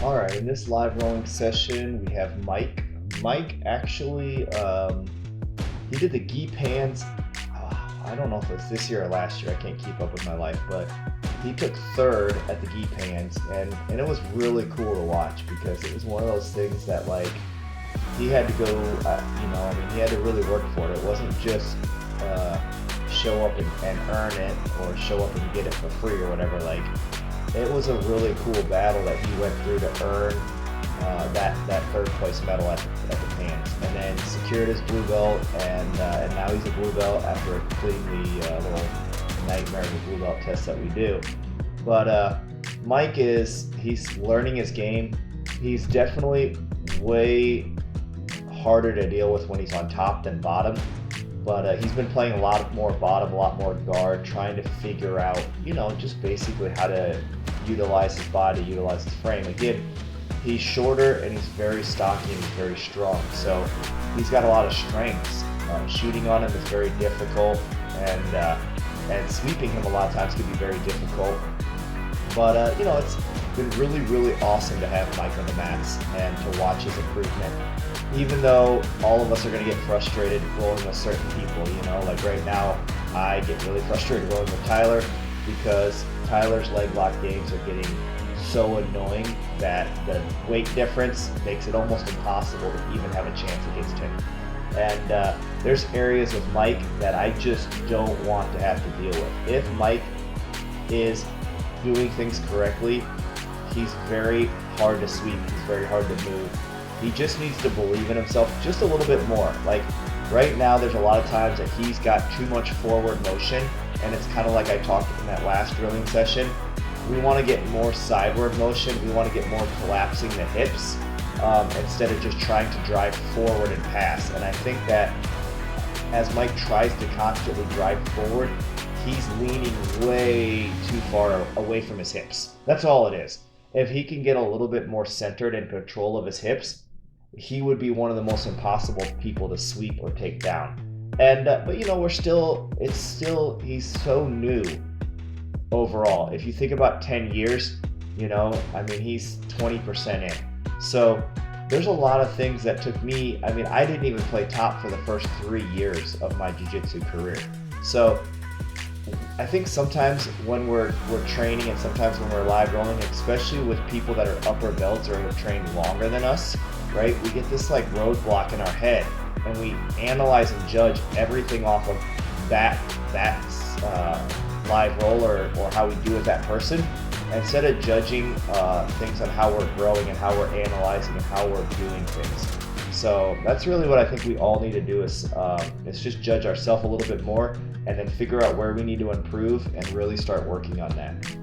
All right, in this live rolling session, we have Mike. Mike actually, he did the gi pans. I don't know if it's this year or last year. I can't keep up with my life, but he took third at the gi pans, and it was really cool to watch because it was one of those things that he had to go, he had to really work for it. It wasn't just show up and earn it or show up and get it for free or whatever. It was a really cool battle that he went through to earn that third place medal at the pans, and then secured his blue belt, and now he's a blue belt after completing the little nightmare of the blue belt test that we do. But Mike he's learning his game. He's definitely way harder to deal with when he's on top than bottom. But he's been playing a lot more bottom, a lot more guard, trying to figure out, just basically how to utilize his body, utilize his frame. Again, he's shorter and he's very stocky and he's very strong. So he's got a lot of strengths. Shooting on him is very difficult, and sweeping him a lot of times can be very difficult. But it's been really, really awesome to have Mike on the mats and to watch his improvement. Even though all of us are going to get frustrated rolling with certain people, like right now, I get really frustrated rolling with Tyler because Tyler's leg lock games are getting so annoying that the weight difference makes it almost impossible to even have a chance against him. And there's areas of Mike that I just don't want to have to deal with. If Mike is doing things correctly, he's very hard to sweep, he's very hard to move. He just needs to believe in himself just a little bit more. Like right now, there's a lot of times that he's got too much forward motion, and it's kind of like I talked in that last drilling session. We want to get more sideward motion. We want to get more collapsing the hips instead of just trying to drive forward and pass. And I think that as Mike tries to constantly drive forward, he's leaning way too far away from his hips. That's all it is. If he can get a little bit more centered and control of his hips, he would be one of the most impossible people to sweep or take down. And but he's so new overall. If you think about 10 years, he's 20% in. So there's a lot of things that took me. I didn't even play top for the first 3 years of my jiu-jitsu career. So I think sometimes when we're training and sometimes when we're live rolling, especially with people that are upper belts or have trained longer than us, right? We get this roadblock in our head, and we analyze and judge everything off of that live roll or how we do with that person, instead of judging things on how we're growing and how we're analyzing and how we're doing things. So that's really what I think we all need to do is just judge ourselves a little bit more and then figure out where we need to improve and really start working on that.